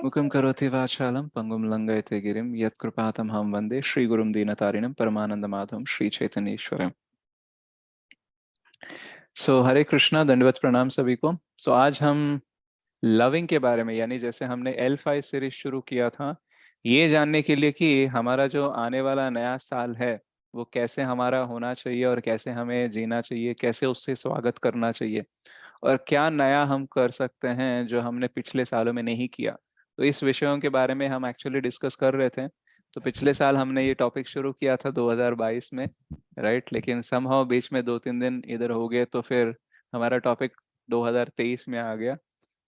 मुखं करोति वाचालं पंगुं लंघयते गिरिं यत्कृपातमहं वन्दे श्रीगुरुं दीनतारिणं परमानंदमाधवं श्रीचैतन्येश्वरम्। हरे कृष्णा, दंडवत प्रणाम सभी को। आज हम लविंग के बारे में, यानी जैसे हमने L5 सीरीज शुरू किया था, ये जानने के लिए कि हमारा जो आने वाला नया साल है वो कैसे हमारा होना चाहिए और कैसे हमें जीना चाहिए, कैसे उससे स्वागत करना चाहिए और क्या नया हम कर सकते हैं जो हमने पिछले सालों में नहीं किया। तो इस विषयों के बारे में हम एक्चुअली डिस्कस कर रहे थे। तो पिछले साल हमने ये टॉपिक शुरू किया था 2022 में, राइट, लेकिन समहाउ बीच में 2-3 दिन इधर हो गए तो फिर हमारा टॉपिक 2023 में आ गया।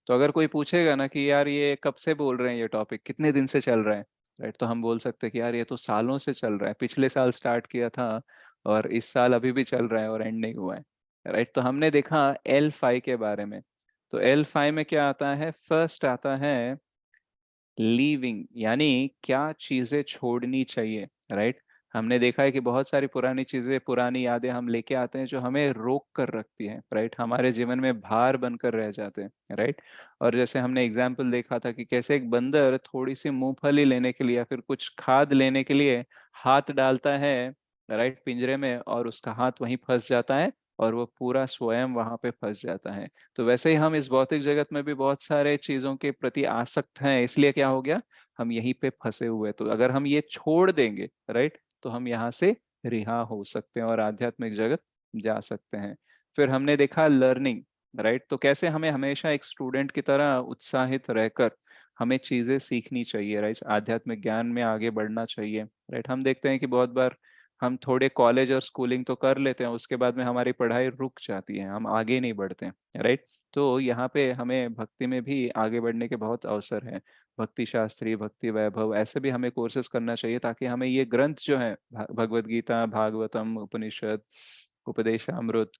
तो अगर कोई पूछेगा ना कि यार ये कब से बोल रहे हैं, ये टॉपिक कितने दिन से चल रहा है, राइट, तो हम बोल सकते हैं कि यार ये तो सालों से चल रहा है, पिछले साल स्टार्ट किया था और इस साल अभी भी चल रहा है और एंड नहीं हुआ है, राइट। तो हमने देखा L5 के बारे में। तो L5 में क्या आता है? फर्स्ट आता है लीविंग, यानी क्या चीजें छोड़नी चाहिए, राइट। हमने देखा है कि बहुत सारी पुरानी चीजें, पुरानी यादें हम लेके आते हैं जो हमें रोक कर रखती हैं, राइट, हमारे जीवन में भार बनकर रह जाते हैं, राइट। और जैसे हमने एग्जाम्पल देखा था कि कैसे एक बंदर थोड़ी सी मूंगफली लेने के लिए या फिर कुछ खाद लेने के लिए हाथ डालता है, राइट, पिंजरे में, और उसका हाथ वहीं फंस जाता है और वो पूरा स्वयं वहां पे फंस जाता है। तो वैसे ही हम इस भौतिक जगत में भी बहुत सारे चीजों के प्रति आसक्त हैं, इसलिए क्या हो गया, हम यहीं पे फंसे हुए। तो अगर हम ये छोड़ देंगे, राइट, तो हम यहाँ से रिहा हो सकते हैं और आध्यात्मिक जगत जा सकते हैं। फिर हमने देखा लर्निंग, राइट, तो कैसे हमें हमेशा एक स्टूडेंट की तरह उत्साहित रहकर हमें चीजें सीखनी चाहिए, राइट, आध्यात्मिक ज्ञान में आगे बढ़ना चाहिए, राइट। हम देखते हैं कि बहुत बार हम थोड़े कॉलेज और स्कूलिंग तो कर लेते हैं, उसके बाद में हमारी पढ़ाई रुक जाती है, हम आगे नहीं बढ़ते हैं, राइट। तो यहाँ पे हमें भक्ति में भी आगे बढ़ने के बहुत अवसर हैं। भक्ति शास्त्री, भक्ति वैभव, ऐसे भी हमें कोर्सेज करना चाहिए ताकि हमें ये ग्रंथ जो है, भगवत गीता, भागवतम, उपनिषद, उपदेशामृत,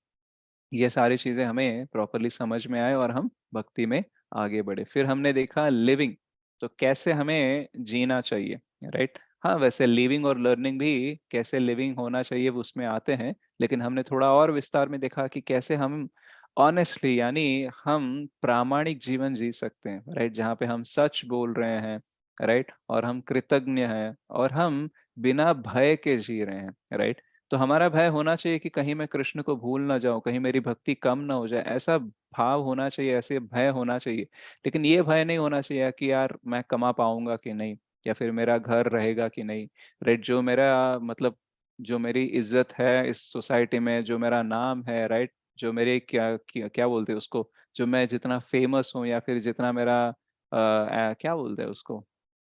ये सारी चीजें हमें प्रॉपरली समझ में आए और हम भक्ति में आगे बढ़े। फिर हमने देखा लिविंग, तो कैसे हमें जीना चाहिए, राइट। हाँ, वैसे लिविंग और लर्निंग भी कैसे लिविंग होना चाहिए वो उसमें आते हैं, लेकिन हमने थोड़ा और विस्तार में देखा कि कैसे हम ऑनेस्टली, यानी हम प्रामाणिक जीवन जी सकते हैं, राइट, जहाँ पे हम सच बोल रहे हैं, राइट, और हम कृतज्ञ हैं और हम बिना भय के जी रहे हैं, राइट। तो हमारा भय होना चाहिए कि कहीं मैं कृष्ण को भूल ना जाऊं, कहीं मेरी भक्ति कम ना हो जाए, ऐसा भाव होना चाहिए, ऐसे भय होना चाहिए। लेकिन ये भय नहीं होना चाहिए कि यार मैं कमा पाऊंगा कि नहीं, या फिर मेरा घर रहेगा कि नहीं, राइट, जो मेरा मतलब जो मेरी इज्जत है इस सोसाइटी में, जो मेरा नाम है, राइट, जो मेरे क्या बोलते हैं उसको, जो मैं जितना फेमस हूँ या फिर जितना मेरा क्या बोलते हैं उसको,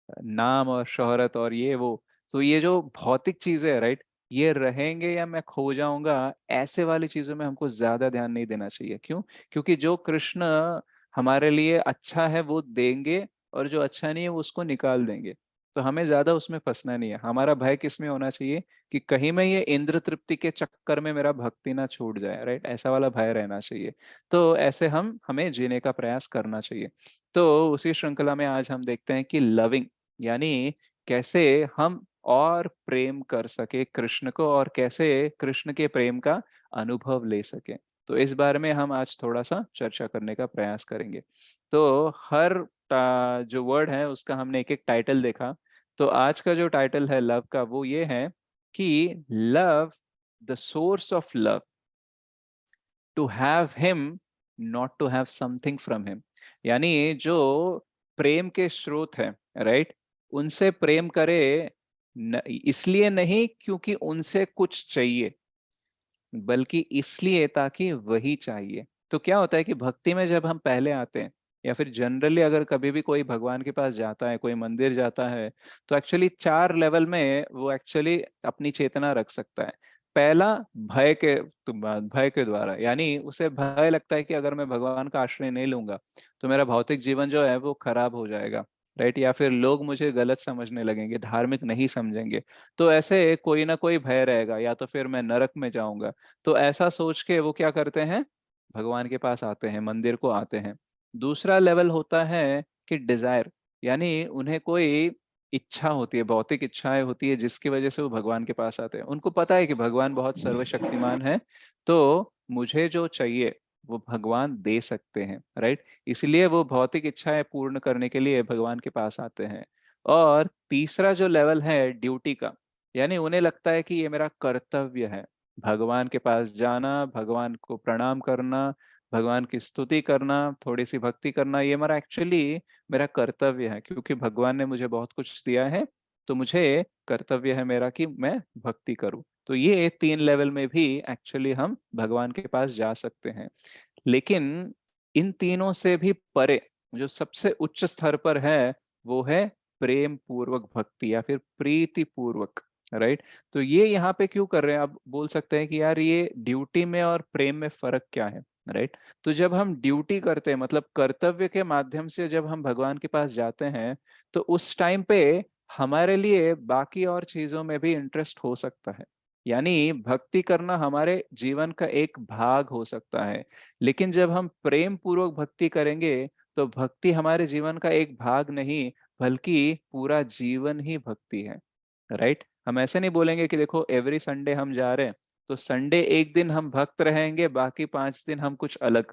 नाम और शोहरत और ये वो, तो ये जो भौतिक चीजें है, राइट, ये रहेंगे या मैं खो जाऊंगा, ऐसे वाली चीजों में हमको ज्यादा ध्यान नहीं देना चाहिए। क्यों? क्योंकि जो कृष्ण हमारे लिए अच्छा है वो देंगे और जो अच्छा नहीं है वो उसको निकाल देंगे। तो हमें ज्यादा उसमें फंसना नहीं है। हमारा भय किस में होना चाहिए कि कहीं मैं ये इंद्र तृप्ति के चक्कर में मेरा भक्ति ना छूट जाए, राइट, ऐसा वाला भय रहना चाहिए। तो ऐसे हमें जीने का प्रयास करना चाहिए। तो उसी श्रृंखला में आज हम देखते हैं कि लविंग, यानी कैसे हम और प्रेम कर सके कृष्ण को और कैसे कृष्ण के प्रेम का अनुभव ले सके। तो इस बारे में हम आज थोड़ा सा चर्चा करने का प्रयास करेंगे। तो हर जो वर्ड है उसका हमने एक एक टाइटल देखा। तो आज का जो टाइटल है लव का वो ये है कि love, the source of love, to have him, not to have something from him. यानी जो प्रेम के स्रोत है, राइट, उनसे प्रेम करे, इसलिए नहीं क्योंकि उनसे कुछ चाहिए, बल्कि इसलिए ताकि वही चाहिए। तो क्या होता है कि भक्ति में जब हम पहले आते हैं या फिर जनरली अगर कभी भी कोई भगवान के पास जाता है, कोई मंदिर जाता है, तो एक्चुअली 4 लेवल में वो एक्चुअली अपनी चेतना रख सकता है। पहला, भय के द्वारा, यानी उसे भय लगता है कि अगर मैं भगवान का आश्रय नहीं लूंगा तो मेरा भौतिक जीवन जो है वो खराब हो जाएगा, राइट, या फिर लोग मुझे गलत समझने लगेंगे, धार्मिक नहीं समझेंगे। तो ऐसे कोई ना कोई भय रहेगा, या तो फिर मैं नरक में जाऊंगा। तो ऐसा सोच के वो क्या करते हैं, भगवान के पास आते हैं, मंदिर को आते हैं। दूसरा लेवल होता है कि डिजायर, यानी उन्हें कोई इच्छा होती है, भौतिक इच्छाएं होती है जिसकी वजह से वो भगवान के पास आते हैं। उनको पता है कि भगवान बहुत सर्वशक्तिमान है, तो मुझे जो चाहिए, वो भगवान दे सकते हैं, राइट? इसलिए वो भौतिक इच्छाएं पूर्ण करने के लिए भगवान के पास आते हैं। और तीसरा जो लेवल है ड्यूटी का, यानी उन्हें लगता है कि ये मेरा कर्तव्य है, भगवान के पास जाना, भगवान को प्रणाम करना, भगवान की स्तुति करना, थोड़ी सी भक्ति करना, ये मेरा एक्चुअली मेरा कर्तव्य है, क्योंकि भगवान ने मुझे बहुत कुछ दिया है, तो मुझे कर्तव्य है मेरा कि मैं भक्ति करूं। तो ये 3 लेवल में भी एक्चुअली हम भगवान के पास जा सकते हैं। लेकिन इन तीनों से भी परे जो सबसे उच्च स्तर पर है, वो है प्रेम पूर्वक भक्ति या फिर प्रीति पूर्वक, राइट? तो ये यहाँ पे क्यों कर रहे हैं? आप बोल सकते हैं कि यार ये ड्यूटी में और प्रेम में फर्क क्या है, राइट? तो जब हम ड्यूटी करते हैं, मतलब कर्तव्य के माध्यम से जब हम भगवान के पास जाते हैं, तो उस टाइम पे हमारे लिए बाकी और चीजों में भी इंटरेस्ट हो सकता है। यानी भक्ति करना हमारे जीवन का एक भाग हो सकता है। लेकिन जब हम प्रेम पूर्वक भक्ति करेंगे, तो भक्ति हमारे जीवन का एक भाग नहीं, बल्कि पूरा जीवन ही भक्ति है, राइट? हम ऐसे नहीं बोलेंगे कि देखो एवरी संडे हम जा रहे हैं, तो संडे एक दिन हम भक्त रहेंगे, बाकी 5 दिन हम कुछ अलग,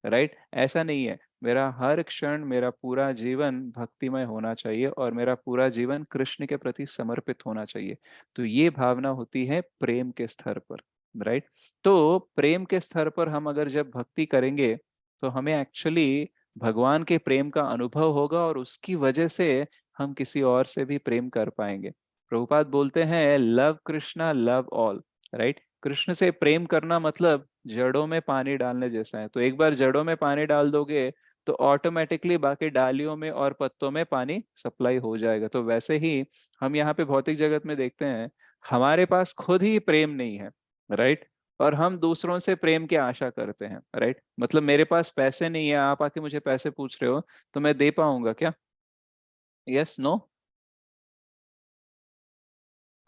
राइट? ऐसा नहीं है। मेरा हर क्षण, मेरा पूरा जीवन भक्तिमय होना चाहिए और मेरा पूरा जीवन कृष्ण के प्रति समर्पित होना चाहिए। तो ये भावना होती है प्रेम के स्तर पर, राइट? तो प्रेम के स्तर पर हम अगर जब भक्ति करेंगे, तो हमें एक्चुअली भगवान के प्रेम का अनुभव होगा और उसकी वजह से हम किसी और से भी प्रेम कर पाएंगे। प्रभुपाद बोलते हैं love Krishna love all, right? Krishna से प्रेम करना मतलब जड़ों में पानी डालने जैसा है। तो एक बार जड़ों में पानी डाल दोगे, तो ऑटोमेटिकली बाकी डालियों में और पत्तों में पानी सप्लाई हो जाएगा। तो वैसे ही हम यहाँ पे भौतिक जगत में देखते हैं, हमारे पास खुद ही प्रेम नहीं है, राइट? और हम दूसरों से प्रेम की आशा करते हैं, राइट? मतलब मेरे पास पैसे नहीं है, आप आके मुझे पैसे पूछ रहे हो, तो मैं दे पाऊंगा क्या? Yes, no?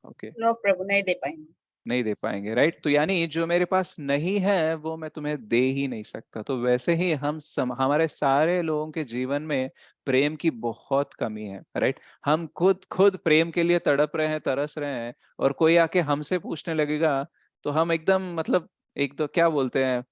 ओके। नो प्रभु, नहीं दे पाएंगे। नहीं दे पाएंगे, राइट? तो यानी जो मेरे पास नहीं है वो मैं तुम्हें दे ही नहीं सकता। तो वैसे ही हमारे सारे लोगों के जीवन में प्रेम की बहुत कमी है, राइट? हम खुद खुद प्रेम के लिए तड़प रहे हैं, तरस रहे हैं, और कोई आके हमसे पूछने लगेगा, तो हम एकदम मतलब एक तो क्या बोलते हैं,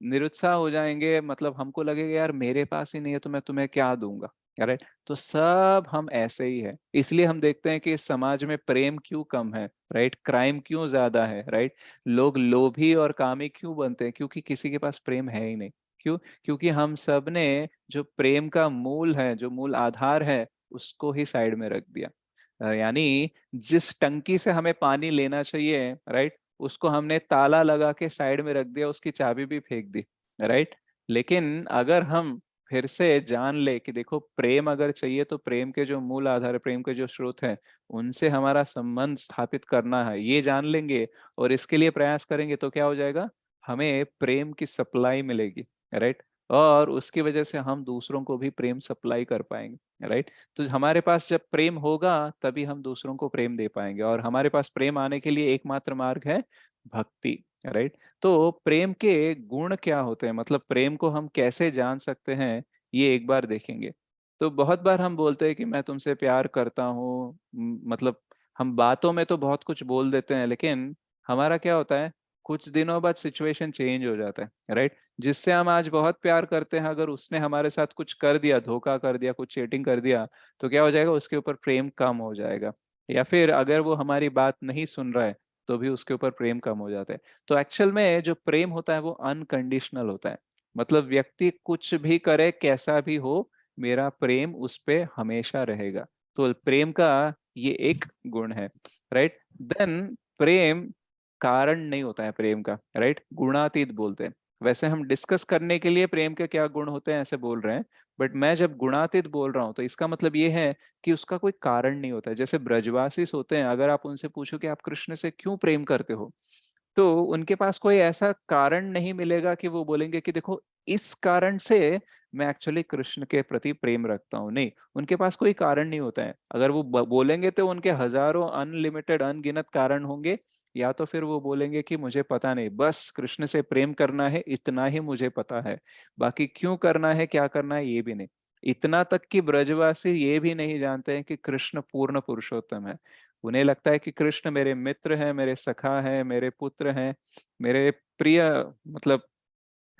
निरुत्साह हो जाएंगे। मतलब हमको लगेगा यार मेरे पास ही नहीं है तो मैं तुम्हें क्या दूंगा, राइट? तो सब हम ऐसे ही है। इसलिए हम देखते हैं कि इस समाज में प्रेम क्यों कम है, राइट? क्राइम क्यों ज्यादा है, राइट? लोग लोभी और कामी क्यों बनते हैं? क्योंकि किसी के पास प्रेम है ही नहीं। क्यों? क्योंकि हम सब ने जो प्रेम का मूल है, जो मूल आधार है, उसको ही साइड में रख दिया। यानी जिस टंकी से हमें पानी लेना चाहिए, राइट, उसको हमने ताला लगा के साइड में रख दिया, उसकी चाबी भी फेंक दी, राइट? लेकिन अगर हम फिर से जान ले कि देखो प्रेम अगर चाहिए, तो प्रेम के जो मूल आधार है, प्रेम के जो स्रोत है, उनसे हमारा संबंध स्थापित करना है, ये जान लेंगे और इसके लिए प्रयास करेंगे, तो क्या हो जाएगा? हमें प्रेम की सप्लाई मिलेगी, राइट? और उसकी वजह से हम दूसरों को भी प्रेम सप्लाई कर पाएंगे, राइट? तो हमारे पास जब प्रेम होगा, तभी हम दूसरों को प्रेम दे पाएंगे, और हमारे पास प्रेम आने के लिए एकमात्र मार्ग है भक्ति, राइट? तो प्रेम के गुण क्या होते हैं, मतलब प्रेम को हम कैसे जान सकते हैं, ये एक बार देखेंगे। तो बहुत बार हम बोलते हैं कि मैं तुमसे प्यार करता हूँ, मतलब हम बातों में तो बहुत कुछ बोल देते हैं, लेकिन हमारा क्या होता है, कुछ दिनों बाद सिचुएशन चेंज हो जाता है, राइट? जिससे हम आज बहुत प्यार करते हैं, अगर उसने हमारे साथ कुछ कर दिया, धोखा कर दिया, कुछ चीटिंग कर दिया, तो क्या हो जाएगा? उसके ऊपर प्रेम कम हो जाएगा। या फिर अगर वो हमारी बात नहीं सुन रहा है, तो भी उसके ऊपर प्रेम कम हो जाता है। तो एक्चुअल में जो प्रेम होता है वो अनकंडीशनल होता है। मतलब व्यक्ति कुछ भी करे, कैसा भी हो, मेरा प्रेम उस पे हमेशा रहेगा। तो प्रेम का ये एक गुण है, राइट? देन प्रेम कारण नहीं होता है प्रेम का, राइट? गुणातीत बोलते हैं। वैसे हम डिस्कस करने के लिए प्रेम के क्या गुण होते हैं ऐसे बोल रहे हैं, बट मैं जब गुणातीत बोल रहा हूँ, तो इसका मतलब ये है कि उसका कोई कारण नहीं होता है। जैसे ब्रजवासी होते हैं, अगर आप उनसे पूछो कि आप कृष्ण से क्यों प्रेम करते हो, तो उनके पास कोई ऐसा कारण नहीं मिलेगा कि वो बोलेंगे कि देखो इस कारण से मैं एक्चुअली कृष्ण के प्रति प्रेम रखता हूँ। नहीं, उनके पास कोई कारण नहीं होता है। अगर वो बोलेंगे तो उनके हजारों अनलिमिटेड अनगिनत कारण होंगे, या तो फिर वो बोलेंगे कि मुझे पता नहीं, बस कृष्ण से प्रेम करना है, इतना ही मुझे पता है, बाकी क्यों करना है, क्या करना है, ये भी नहीं। इतना तक कि ब्रजवासी ये भी नहीं जानते हैं कि कृष्ण पूर्ण पुरुषोत्तम है। उन्हें लगता है कि कृष्ण मेरे मित्र हैं, मेरे सखा हैं, मेरे पुत्र हैं, मेरे प्रिय, मतलब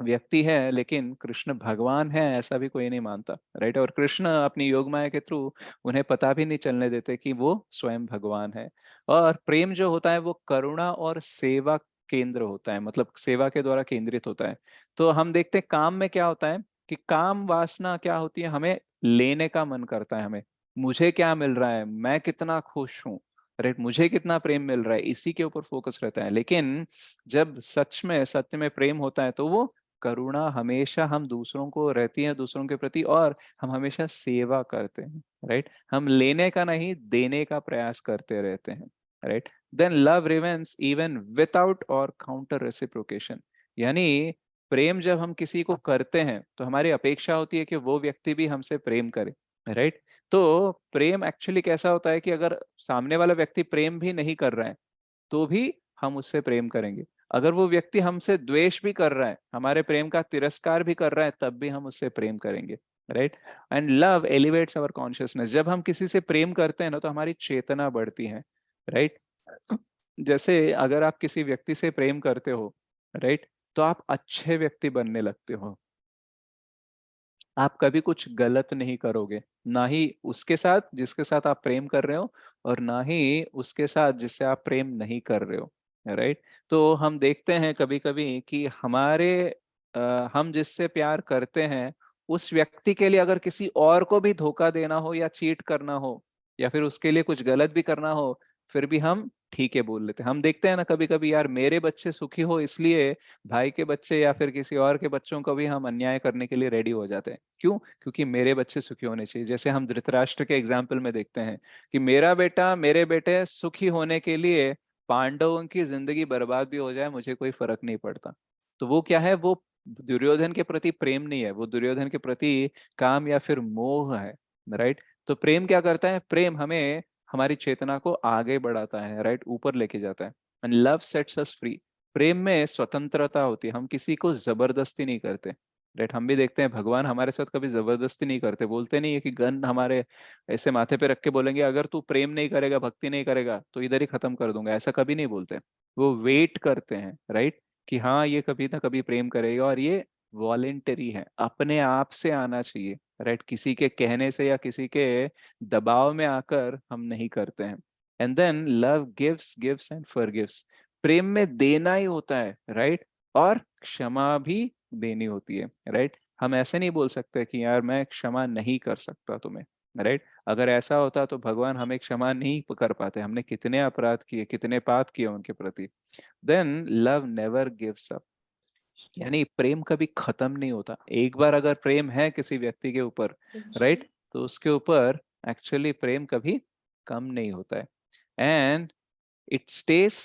व्यक्ति है, लेकिन कृष्ण भगवान है ऐसा भी कोई नहीं मानता, राइट। और कृष्ण अपनी योग माया के थ्रू उन्हें पता भी नहीं चलने देते कि वो स्वयं भगवान है। और प्रेम जो होता है वो करुणा और सेवा केंद्र होता है, मतलब सेवा के द्वारा केंद्रित होता है। तो हम देखते हैं काम में क्या होता है कि काम वासना क्या होती है, हमें लेने का मन करता है, हमें मुझे क्या मिल रहा है, मैं कितना खुश हूँ, राइट, मुझे कितना प्रेम मिल रहा है, इसी के ऊपर फोकस रहता है। लेकिन जब सच में सत्य में प्रेम होता है तो वो करुणा हमेशा हम दूसरों को रहती है, दूसरों के प्रति, और हम हमेशा सेवा करते हैं, राइट। हम लेने का नहीं, देने का प्रयास करते रहते हैं, right. Then love lives even without और काउंटर रेसिप्रोकेशन। यानी प्रेम जब हम किसी को करते हैं तो हमारी अपेक्षा होती है कि वो व्यक्ति भी हमसे प्रेम करे, राइट। तो प्रेम एक्चुअली कैसा होता है कि अगर सामने वाला व्यक्ति प्रेम भी नहीं कर रहा है तो भी हम उससे प्रेम करेंगे। अगर वो व्यक्ति हमसे द्वेष भी कर रहा है, हमारे प्रेम का तिरस्कार भी कर रहा है, तब भी हम उससे प्रेम करेंगे, right. And love elevates our consciousness. जब हम किसी से प्रेम करते हैं ना तो हमारी चेतना बढ़ती है, राइट। जैसे अगर आप किसी व्यक्ति से प्रेम करते हो, राइट, तो आप अच्छे व्यक्ति बनने लगते हो। आप कभी कुछ गलत नहीं करोगे, ना ही उसके साथ जिसके साथ आप प्रेम कर रहे हो, और ना ही उसके साथ जिससे आप प्रेम नहीं कर रहे हो, राइट। तो हम देखते हैं कभी कभी कि हम जिससे प्यार करते हैं उस व्यक्ति के लिए अगर किसी और को भी धोखा देना हो या चीट करना हो या फिर उसके लिए कुछ गलत भी करना हो, फिर भी हम ठीक है बोल लेते हैं। हम देखते हैं ना कभी कभी, यार मेरे बच्चे सुखी हो इसलिए भाई के बच्चे या फिर किसी और के बच्चों को भी हम अन्याय करने के लिए रेडी हो जाते हैं। क्यों? क्योंकि मेरे बच्चे सुखी होने चाहिए। जैसे हम धृतराष्ट्र के एग्जाम्पल में देखते हैं कि मेरा बेटा, मेरे बेटे सुखी होने के लिए पांडवों की जिंदगी बर्बाद भी हो जाए मुझे कोई फर्क नहीं पड़ता। तो वो क्या है, वो दुर्योधन के प्रति प्रेम नहीं है, वो दुर्योधन के प्रति काम या फिर मोह है, राइट। तो प्रेम क्या करता है? प्रेम हमें हमारी चेतना को आगे बढ़ाता है, राइट, ऊपर लेके जाता है। And love sets us free. प्रेम में स्वतंत्रता होती है, हम किसी को जबरदस्ती नहीं करते, राइट। हम भी देखते हैं भगवान हमारे साथ कभी जबरदस्ती नहीं करते, बोलते नहीं है कि गन हमारे ऐसे माथे पे रख के बोलेंगे अगर तू प्रेम नहीं करेगा, भक्ति नहीं करेगा तो इधर ही खत्म कर दूंगा, ऐसा कभी नहीं बोलते। वो वेट करते हैं, राइट, कि हाँ ये कभी ना कभी प्रेम करेगा, और ये वॉलेंटरी है, अपने आप से आना चाहिए, राइट। किसी के कहने से या किसी के दबाव में आकर हम नहीं करते हैं। And then love gives gives and forgives. प्रेम में देना ही होता है, राइट, और क्षमा भी देनी होती है, राइट। हम ऐसे नहीं बोल सकते कि यार मैं क्षमा नहीं कर सकता तुम्हें, राइट। अगर ऐसा होता तो भगवान हमें क्षमा नहीं कर पाते, हमने कितने अपराध किए, कितने पाप किए उनके प्रति। Then love never gives up. यानी प्रेम कभी खत्म नहीं होता। एक बार अगर प्रेम है किसी व्यक्ति के ऊपर, राइट, तो उसके ऊपर एक्चुअली प्रेम कभी कम नहीं होता है। And it stage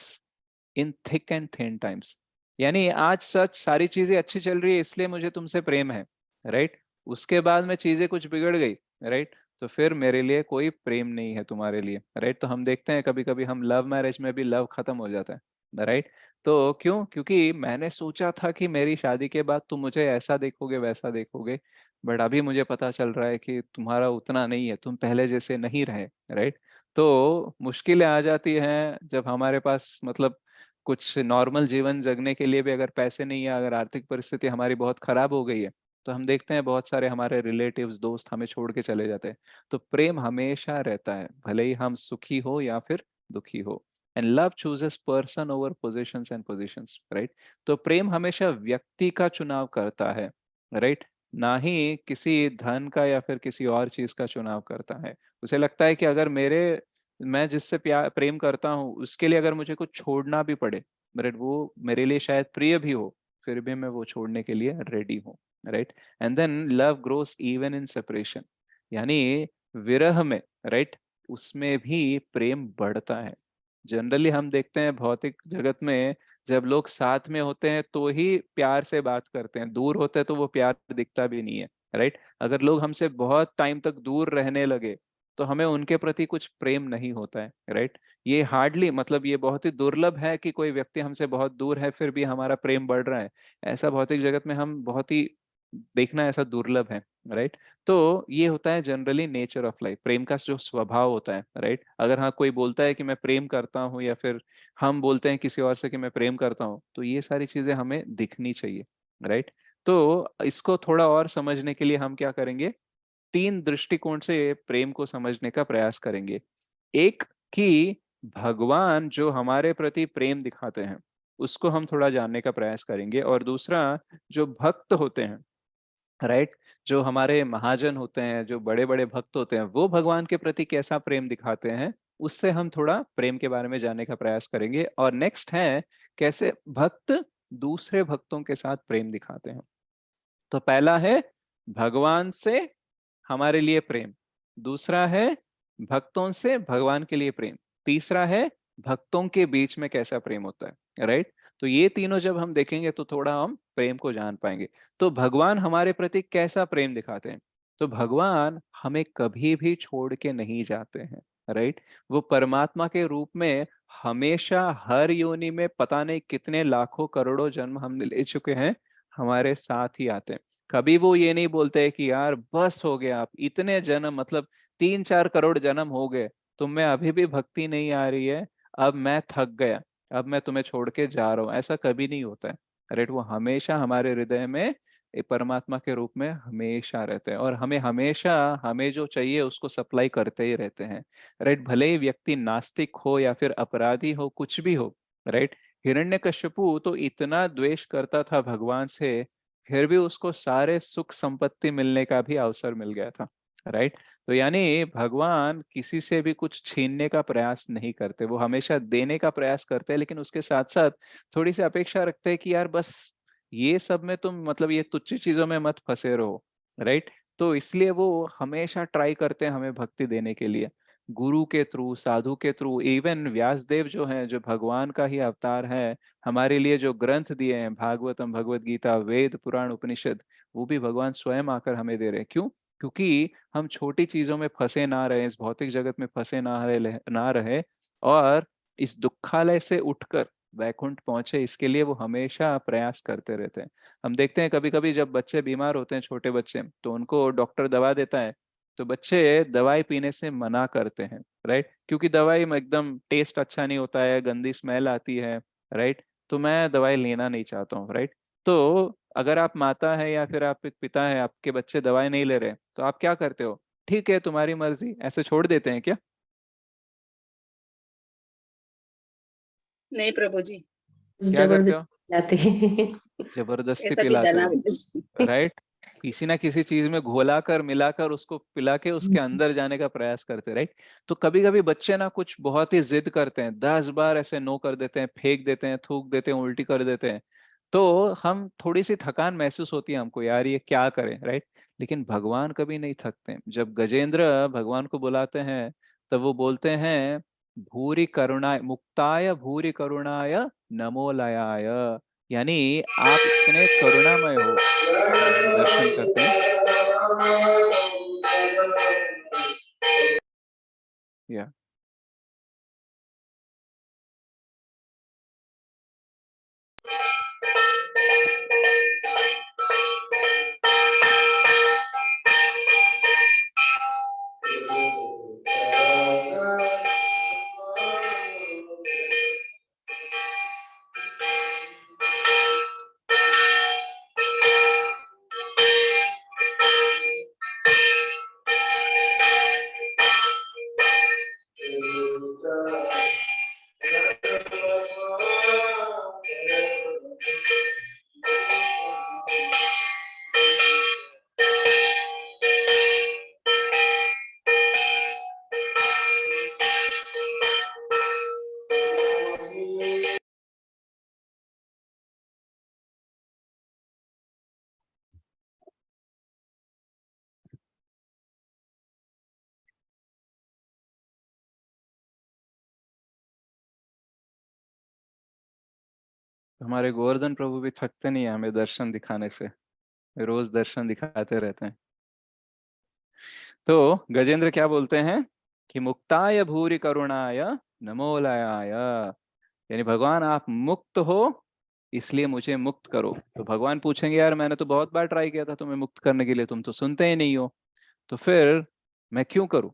in thick and thin times. यानी आज सच सारी चीजें अच्छी चल रही है इसलिए मुझे तुमसे प्रेम है, राइट। उसके बाद में चीजें कुछ बिगड़ गई, राइट, तो फिर मेरे लिए कोई प्रेम नहीं है तुम्हारे लिए, राइट। तो हम देखते हैं कभी कभी हम लव मैरिज में भी लव खत्म हो जाता है, राइट। तो क्यों? क्योंकि मैंने सोचा था कि मेरी शादी के बाद तुम मुझे ऐसा देखोगे वैसा देखोगे, बट अभी मुझे पता चल रहा है कि तुम्हारा उतना नहीं है, तुम पहले जैसे नहीं रहे, राइट। तो मुश्किलें आ जाती हैं जब हमारे पास मतलब कुछ नॉर्मल जीवन जगने के लिए भी अगर पैसे नहीं है, अगर आर्थिक परिस्थिति हमारी बहुत खराब हो गई है, तो हम देखते हैं बहुत सारे हमारे रिलेटिव्स, दोस्त हमें छोड़ के चले जाते हैं। तो प्रेम हमेशा रहता है, भले ही हम सुखी हो या फिर दुखी हो। And love chooses person over positions and positions, right. तो प्रेम हमेशा व्यक्ति का चुनाव करता है, राइट, ना ही किसी धन का या फिर किसी और चीज का चुनाव करता है। उसे लगता है कि अगर मैं जिससे प्यार प्रेम करता हूँ उसके लिए अगर मुझे कुछ छोड़ना भी पड़े, बट वो मेरे लिए शायद प्रिय भी हो, फिर भी मैं वो छोड़ने के लिए रेडी हूँ, right. And then love grows even in separation. यानी विरह में, राइट, उसमें भी प्रेम बढ़ता है। जनरली हम देखते हैं भौतिक जगत में जब लोग साथ में होते हैं तो ही प्यार से बात करते हैं, दूर होते हैं तो वो प्यार दिखता भी नहीं है, राइट। अगर लोग हमसे बहुत टाइम तक दूर रहने लगे तो हमें उनके प्रति कुछ प्रेम नहीं होता है, राइट। ये हार्डली, मतलब ये बहुत ही दुर्लभ है कि कोई व्यक्ति हमसे बहुत दूर है फिर भी हमारा प्रेम बढ़ रहा है। ऐसा भौतिक जगत में हम बहुत ही देखना, ऐसा दुर्लभ है, राइट। तो ये होता है जनरली नेचर ऑफ लाइफ, प्रेम का जो स्वभाव होता है, राइट। अगर हाँ कोई बोलता है कि मैं प्रेम करता हूँ या फिर हम बोलते हैं किसी और से कि मैं प्रेम करता हूँ, तो ये सारी चीजें हमें दिखनी चाहिए, राइट। तो इसको थोड़ा और समझने के लिए हम क्या करेंगे, तीन दृष्टिकोण से प्रेम को समझने का प्रयास करेंगे। एक, कि भगवान जो हमारे प्रति प्रेम दिखाते हैं उसको हम थोड़ा जानने का प्रयास करेंगे, और दूसरा, जो भक्त होते हैं, राइट, जो हमारे महाजन होते हैं, जो बड़े बड़े भक्त होते हैं, वो भगवान के प्रति कैसा प्रेम दिखाते हैं, उससे हम थोड़ा प्रेम के बारे में जानने का प्रयास करेंगे। और नेक्स्ट है, कैसे भक्त दूसरे भक्तों के साथ प्रेम दिखाते हैं। तो पहला है भगवान से हमारे लिए प्रेम, दूसरा है भक्तों से भगवान के लिए प्रेम, तीसरा है भक्तों के बीच में कैसा प्रेम होता है, राइट। तो ये तीनों जब हम देखेंगे तो थोड़ा हम प्रेम को जान पाएंगे। तो भगवान हमारे प्रति कैसा प्रेम दिखाते हैं, तो भगवान हमें कभी भी छोड़ के नहीं जाते हैं, राइट। वो परमात्मा के रूप में हमेशा हर योनि में पता नहीं कितने लाखों करोड़ों जन्म हमने ले चुके हैं, हमारे साथ ही आते हैं। कभी वो ये नहीं बोलते कि यार बस हो गया, आप इतने जन्म, मतलब 3-4 करोड़ जन्म हो गए, तुम में अभी भी भक्ति नहीं आ रही है, अब मैं थक गया, अब मैं तुम्हें छोड़ के जा रहा हूँ, ऐसा कभी नहीं होता है, राइट। वो हमेशा हमारे हृदय में एक परमात्मा के रूप में हमेशा रहते हैं, और हमें हमेशा हमें जो चाहिए उसको सप्लाई करते ही रहते हैं, राइट। भले ही व्यक्ति नास्तिक हो या फिर अपराधी हो, कुछ भी हो, राइट। हिरण्यकश्यपु तो इतना द्वेष करता था भगवान से, फिर भी उसको सारे सुख संपत्ति मिलने का भी अवसर मिल गया था, राइट। तो यानी भगवान किसी से भी कुछ छीनने का प्रयास नहीं करते, वो हमेशा देने का प्रयास करते हैं, लेकिन उसके साथ साथ थोड़ी सी अपेक्षा रखते हैं कि यार बस ये सब में तुम, मतलब ये तुच्छ चीजों में मत फंसे रहो, राइट। तो इसलिए वो हमेशा ट्राई करते हैं हमें भक्ति देने के लिए, गुरु के थ्रू, साधु के थ्रू, इवन व्यास देव जो हैं, जो भगवान का ही अवतार है, हमारे लिए जो ग्रंथ दिए हैं, भागवतम, भगवत गीता, वेद, पुराण, उपनिषद, वो भी भगवान स्वयं आकर हमें दे रहे हैं। क्यों? क्योंकि हम छोटी चीजों में फंसे ना रहे, इस भौतिक जगत में फंसे ना रहे, और इस दुखालय से उठकर वैकुंठ पहुंचे, इसके लिए वो हमेशा प्रयास करते रहते हैं। हम देखते हैं कभी कभी जब बच्चे बीमार होते हैं, छोटे बच्चे, तो उनको डॉक्टर दवा देता है, तो बच्चे दवाई पीने से मना करते हैं, राइट, क्योंकि दवाई में एकदम टेस्ट अच्छा नहीं होता है, गंदी स्मेल आती है, राइट। तो मैं दवाई लेना नहीं चाहता हूँ, राइट। तो अगर आप माता है या फिर आप एक पिता है, आपके बच्चे दवाई नहीं ले रहे, तो आप क्या करते हो? ठीक है, तुम्हारी मर्जी, ऐसे छोड़ देते हैं क्या? नहीं प्रभु जी। क्या करते हो? जबरदस्ती लाते हैं। जबरदस्ती ऐसा भी पिलाते दाना हो, राइट। किसी ना किसी चीज में घोला कर, मिलाकर, उसको पिला के उसके अंदर जाने का प्रयास करते, राइट। तो कभी कभी बच्चे ना कुछ बहुत ही जिद करते हैं, 10 बार ऐसे नो कर देते हैं, फेंक देते हैं, थूक देते हैं, उल्टी कर देते हैं, तो हम थोड़ी सी थकान महसूस होती है हमको, यार ये क्या करें, राइट। लेकिन भगवान कभी नहीं थकते। जब गजेंद्र भगवान को बुलाते हैं, तब वो बोलते हैं, भूरि करुणा मुक्ताय भूरि करुणाय नमो लयाय, यानी आप इतने करुणामय हो। दर्शन करते हैं, या हमारे गोवर्धन प्रभु भी थकते नहीं है हमें दर्शन दिखाने से, रोज दर्शन दिखाते रहते हैं। तो गजेंद्र क्या बोलते हैं कि मुक्ताय भूरि करुणाय नमोलयाय, यानी भगवान आप मुक्त हो, इसलिए मुझे मुक्त करो। तो भगवान पूछेंगे, यार मैंने तो बहुत बार ट्राई किया था तुम्हें मुक्त करने के लिए, तुम तो सुनते ही नहीं हो, तो फिर मैं क्यों करूं?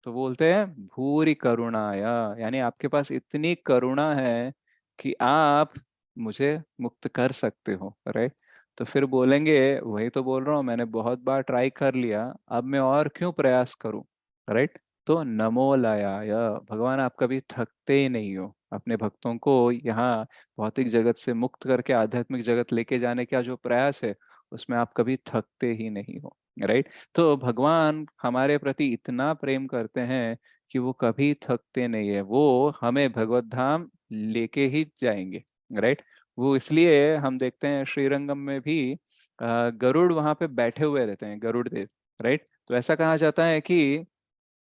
तो बोलते हैं भूरि करुणाया, यानी आपके पास इतनी करुणा है कि आप मुझे मुक्त कर सकते हो, राइट। तो फिर बोलेंगे वही तो बोल रहा हूँ, मैंने बहुत बार ट्राई कर लिया, अब मैं और क्यों प्रयास करूं। राइट। तो नमो लायाय, भगवान आप कभी थकते ही नहीं हो अपने भक्तों को यहाँ भौतिक जगत से मुक्त करके आध्यात्मिक जगत लेके जाने का जो प्रयास है उसमें आप कभी थकते ही नहीं हो। राइट। तो भगवान हमारे प्रति इतना प्रेम करते हैं कि वो कभी थकते नहीं है, वो हमें भगवत धाम लेके ही जाएंगे। राइट। वो इसलिए हम देखते हैं श्रीरंगम में भी गरुड़ वहां पे बैठे हुए रहते हैं, गरुड़ देव। राइट। तो ऐसा कहा जाता है कि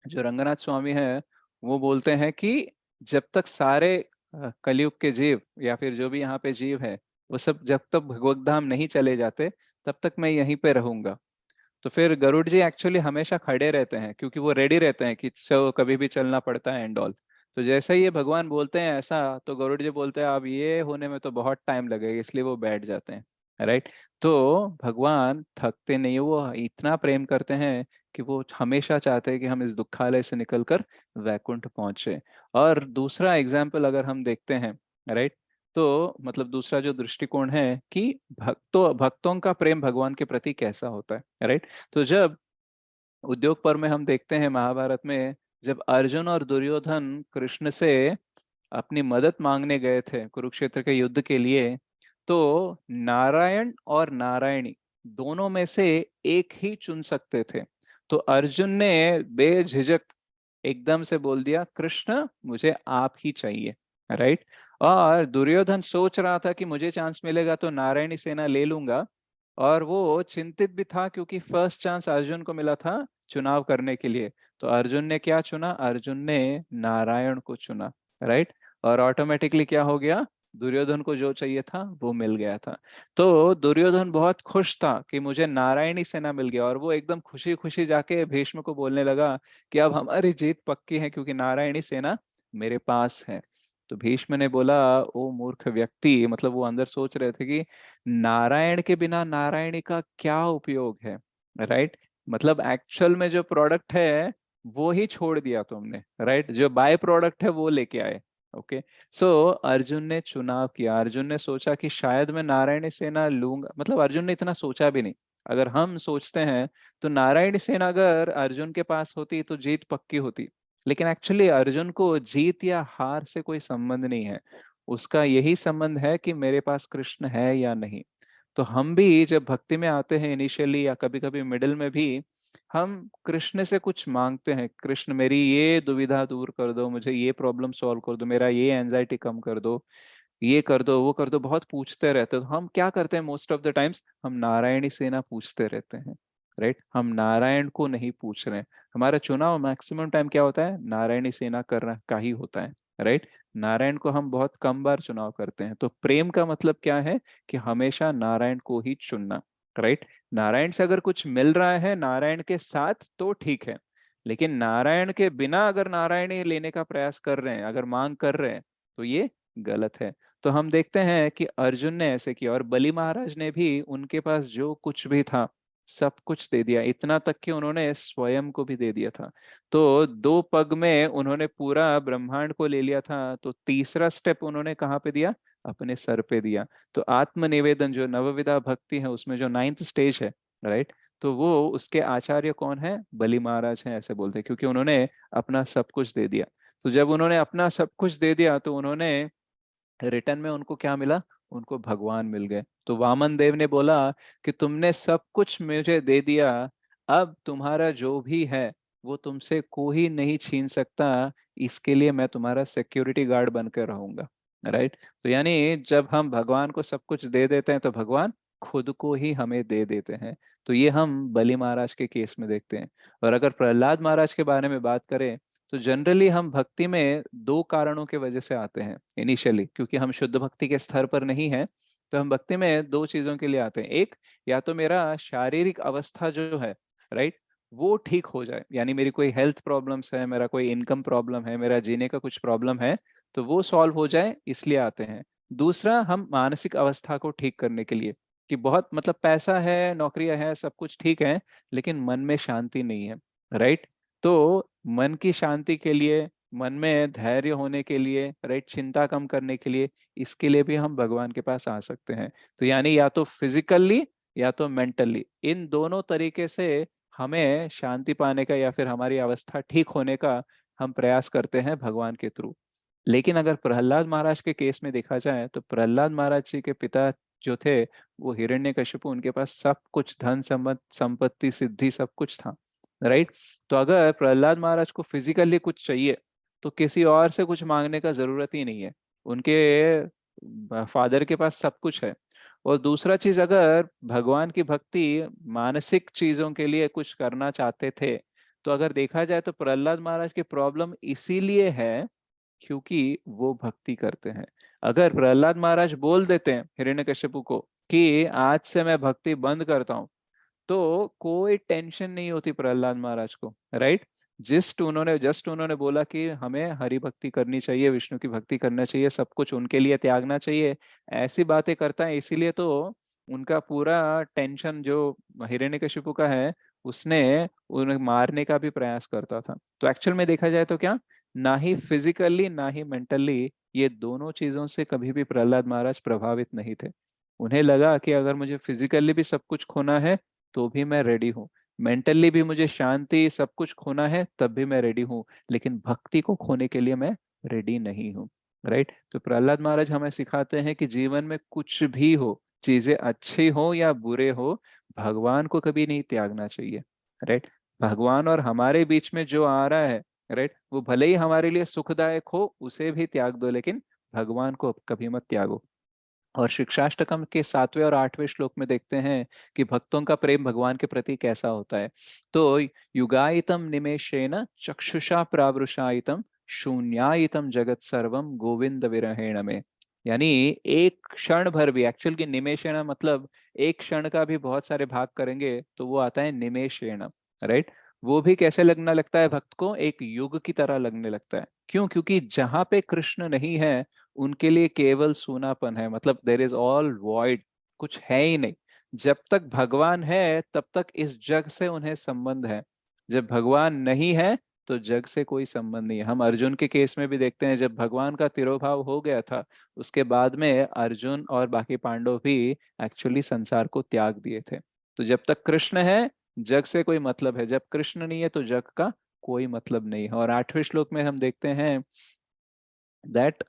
जो रंगनाथ स्वामी है वो बोलते हैं कि जब तक सारे कलयुग के जीव या फिर जो भी यहाँ पे जीव है वो सब जब तक भगवत धाम नहीं चले जाते तब तक मैं यहीं पे रहूंगा। तो फिर गरुड़ जी एक्चुअली हमेशा खड़े रहते हैं क्योंकि वो रेडी रहते हैं कि चलो कभी भी चलना पड़ता है एंड ऑल। तो जैसे ही ये भगवान बोलते हैं ऐसा तो गरुड़ जी बोलते हैं अब ये होने में तो बहुत टाइम लगेगा, इसलिए वो बैठ जाते हैं। राइट। तो भगवान थकते नहीं, वो इतना प्रेम करते हैं कि वो हमेशा चाहते हैं कि हम इस दुखालय से निकलकर वैकुंठ पहुंचे। और दूसरा एग्जाम्पल अगर हम देखते हैं, राइट, तो मतलब दूसरा जो दृष्टिकोण है कि भक्तों का प्रेम भगवान के प्रति कैसा होता है। राइट। तो जब उद्योग पर्व में हम देखते हैं महाभारत में, जब अर्जुन और दुर्योधन कृष्ण से अपनी मदद मांगने गए थे कुरुक्षेत्र के युद्ध के लिए, तो नारायण और नारायणी दोनों में से एक ही चुन सकते थे। तो अर्जुन ने बेझिझक एकदम से बोल दिया कृष्ण मुझे आप ही चाहिए। राइट। और दुर्योधन सोच रहा था कि मुझे चांस मिलेगा तो नारायणी सेना ले लूंगा, और वो चिंतित भी था क्योंकि फर्स्ट चांस अर्जुन को मिला था चुनाव करने के लिए। तो अर्जुन ने क्या चुना, अर्जुन ने नारायण को चुना। राइट। और ऑटोमेटिकली क्या हो गया, दुर्योधन को जो चाहिए था वो मिल गया था। तो दुर्योधन बहुत खुश था कि मुझे नारायणी सेना मिल गया, और वो एकदम खुशी खुशी जाके भीष्म को बोलने लगा कि अब हमारी जीत पक्की है क्योंकि नारायणी सेना मेरे पास है। तो भीष्म ने बोला ओ मूर्ख व्यक्ति, मतलब वो अंदर सोच रहे थे कि नारायण के बिना नारायणी का क्या उपयोग है। राइट। मतलब एक्चुअल में जो प्रोडक्ट है वो ही छोड़ दिया तुमने। राइट। जो बाय प्रोडक्ट है वो लेके आए। ओके। सो अर्जुन ने चुनाव किया, अर्जुन ने सोचा कि शायद मैं नारायणी सेना लूंगा, मतलब अर्जुन ने इतना सोचा भी नहीं। अगर हम सोचते हैं तो नारायणी सेना अगर अर्जुन के पास होती तो जीत पक्की होती। लेकिन एक्चुअली अर्जुन को जीत या हार से कोई संबंध नहीं है, उसका यही संबंध है कि मेरे पास कृष्ण है या नहीं। तो हम भी जब भक्ति में आते हैं इनिशियली या कभी कभी मिडिल में भी, हम कृष्ण से कुछ मांगते हैं, कृष्ण मेरी ये दुविधा दूर कर दो, मुझे ये प्रॉब्लम सॉल्व कर दो, मेरा ये एंजाइटी कम कर दो, ये कर दो वो कर दो, बहुत पूछते रहते हैं। तो हम क्या करते हैं मोस्ट ऑफ द टाइम्स, हम नारायणी सेना पूछते रहते हैं। राइट। हम नारायण को नहीं पूछ रहे हैं। हमारा चुनाव मैक्सिमम टाइम क्या होता है, नारायणी सेना करना का ही होता है। राइट। नारायण को हम बहुत कम बार चुनाव करते हैं। तो प्रेम का मतलब क्या है कि हमेशा नारायण को ही चुनना। राइट। नारायण से अगर कुछ मिल रहा है नारायण के साथ तो ठीक है, लेकिन नारायण के बिना अगर नारायण ही लेने का प्रयास कर रहे हैं, अगर मांग कर रहे हैं, तो ये गलत है। तो हम देखते हैं कि अर्जुन ने ऐसे किया, और बलि महाराज ने भी उनके पास जो कुछ भी था सब कुछ दे दिया, इतना तक कि उन्होंने स्वयं को भी दे दिया था। तो दो पग में उन्होंने पूरा ब्रह्मांड को ले लिया था, तो तीसरा स्टेप उन्होंने कहाँ पे दिया, अपने सर पे दिया। तो आत्मनिवेदन जो नवविधा भक्ति है उसमें जो 9th स्टेज है, राइट, तो वो उसके आचार्य कौन है, बलि महाराज हैं ऐसे बोलते हैं, क्योंकि उन्होंने अपना सब कुछ दे दिया। तो जब उन्होंने अपना सब कुछ दे दिया तो उन्होंने रिटर्न में उनको क्या मिला, उनको भगवान मिल गए। तो वामन देव ने बोला कि तुमने सब कुछ मुझे दे दिया, अब तुम्हारा जो भी है वो तुमसे कोई नहीं छीन सकता, इसके लिए मैं तुम्हारा सिक्योरिटी गार्ड बनकर रहूंगा। राइट। तो यानी जब हम भगवान को सब कुछ दे देते हैं तो भगवान खुद को ही हमें दे देते हैं। तो ये हम बलि महाराज के केस में देखते हैं। और अगर प्रहलाद महाराज के बारे में बात करें तो जनरली हम भक्ति में दो कारणों के वजह से आते हैं इनिशियली, क्योंकि हम शुद्ध भक्ति के स्तर पर नहीं है। तो हम भक्ति में दो चीजों के लिए आते हैं, एक, या तो मेरा शारीरिक अवस्था जो है, राइट, वो ठीक हो जाए, यानी मेरी कोई हेल्थ प्रॉब्लम्स है, मेरा कोई इनकम प्रॉब्लम है, मेरा जीने का कुछ प्रॉब्लम है, तो वो सॉल्व हो जाए इसलिए आते हैं। दूसरा, हम मानसिक अवस्था को ठीक करने के लिए, कि बहुत मतलब पैसा है, नौकरियां है, सब कुछ ठीक है, लेकिन मन में शांति नहीं है। राइट। तो मन की शांति के लिए मन में धैर्य होने के लिए, राइट, चिंता कम करने के लिए, इसके लिए भी हम भगवान के पास आ सकते हैं। तो यानी या तो फिजिकली या तो मेंटली, इन दोनों तरीके से हमें शांति पाने का या फिर हमारी अवस्था ठीक होने का हम प्रयास करते हैं भगवान के थ्रू। लेकिन अगर प्रहलाद महाराज के केस में देखा जाए तो प्रहलाद महाराज जी के पिता जो थे वो हिरण्यकशिपु, उनके पास सब कुछ, धन संपत्ति सिद्धि सब कुछ था, राइट। तो अगर प्रहलाद महाराज को फिजिकली कुछ चाहिए तो किसी और से कुछ मांगने का जरूरत ही नहीं है, उनके फादर के पास सब कुछ है। और दूसरा चीज, अगर भगवान की भक्ति मानसिक चीजों के लिए कुछ करना चाहते थे, तो अगर देखा जाए तो प्रहलाद महाराज की प्रॉब्लम इसीलिए है क्योंकि वो भक्ति करते हैं। अगर प्रहलाद महाराज बोल देते हैं हिरण्यकशिपु को कि आज से मैं भक्ति बंद करता हूँ, तो कोई टेंशन नहीं होती प्रहलाद महाराज को, राइट। जस्ट उन्होंने बोला कि हमें हरि भक्ति करनी चाहिए, विष्णु की भक्ति करना चाहिए, सब कुछ उनके लिए त्यागना चाहिए, ऐसी बातें करता है। इसीलिए तो उनका पूरा टेंशन जो हिरण्यकशिपु का है, उसने उन्हें मारने का भी प्रयास करता था। तो एक्चुअल में देखा जाए तो क्या, ना ही फिजिकली ना ही मेंटली, ये दोनों चीजों से कभी भी प्रहलाद महाराज प्रभावित नहीं थे। उन्हें लगा कि अगर मुझे फिजिकली भी सब कुछ खोना है तो भी मैं रेडी हूँ, मेंटली भी मुझे शांति सब कुछ खोना है तब भी मैं रेडी हूँ, लेकिन भक्ति को खोने के लिए मैं रेडी नहीं हूँ, राइट। तो प्रहलाद महाराज हमें सिखाते हैं कि जीवन में कुछ भी हो, चीजें अच्छी हो या बुरे हो, भगवान को कभी नहीं त्यागना चाहिए, राइट। भगवान और हमारे बीच में जो आ रहा है, राइट, वो भले ही हमारे लिए सुखदायक हो उसे भी त्याग दो, लेकिन भगवान को कभी मत त्यागो। और शिक्षाष्टकम के 7वें और 8वें श्लोक में देखते हैं कि भक्तों का प्रेम भगवान के प्रति कैसा होता है। तो युगायितम निमेषेण चक्षुषा प्रावृषायितम शून्यायितम जगत सर्वम गोविंद विरहेण में। यानी एक क्षण भर भी, एक्चुअल की निमेषेण मतलब एक क्षण का भी बहुत सारे भाग करेंगे तो वो आता है निमेषेण, राइट। वो भी कैसे लगना लगता है भक्त को, एक युग की तरह लगने लगता है। क्यों? क्योंकि जहां पे कृष्ण नहीं है उनके लिए केवल सूनापन है, मतलब देर इज ऑल वॉइड, कुछ है ही नहीं। जब तक भगवान है तब तक इस जग से उन्हें संबंध है, जब भगवान नहीं है तो जग से कोई संबंध नहीं है। हम अर्जुन के केस में भी देखते हैं, जब भगवान का तिरोभाव हो गया था उसके बाद में अर्जुन और बाकी पांडव भी एक्चुअली संसार को त्याग दिए थे। तो जब तक कृष्ण है जग से कोई मतलब है, जब कृष्ण नहीं है तो जग का कोई मतलब नहीं है। और 8वें श्लोक में हम देखते हैं दैट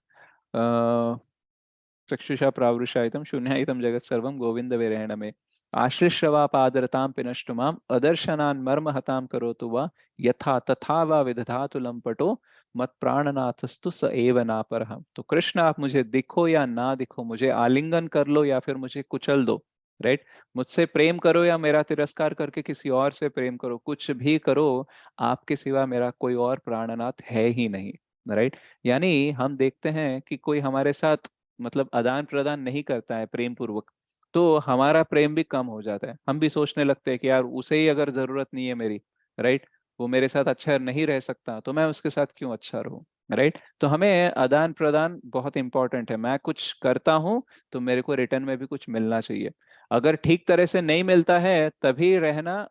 चक्षुषा प्रावृषायितम शून्यायितम जगत सर्वम गोविंद विरेण में आश्लिश्रवा पादरताम पिनष्टुमाम अदर्शनान मर्म हताम करोतु वा यथा तथा वा विदधातु लंपटो मत प्राणनाथस्तु स एव नापरहम। तो कृष्ण आप मुझे दिखो या ना दिखो, मुझे आलिंगन कर लो या फिर मुझे कुचल दो, राइट, मुझसे प्रेम करो या मेरा तिरस्कार करके किसी और से प्रेम करो, कुछ भी करो, आपके सिवा मेरा कोई और प्राणनाथ है ही नहीं, राइट। यानी हम देखते हैं कि कोई हमारे साथ मतलब आदान प्रदान नहीं करता है प्रेम पूर्वक, तो हमारा प्रेम भी कम हो जाता है। हम भी सोचने लगते हैं कि यार उसे ही अगर जरूरत नहीं है मेरी, राइट, वो मेरे साथ अच्छा नहीं रह सकता तो मैं उसके साथ क्यों अच्छा रहूं, राइट। तो हमें आदान प्रदान बहुत इंपॉर्टेंट है। मैं कुछ करता हूं तो मेरे को रिटर्न में भी कुछ मिलना चाहिए। अगर ठीक तरह से नहीं मिलता है तभी रहना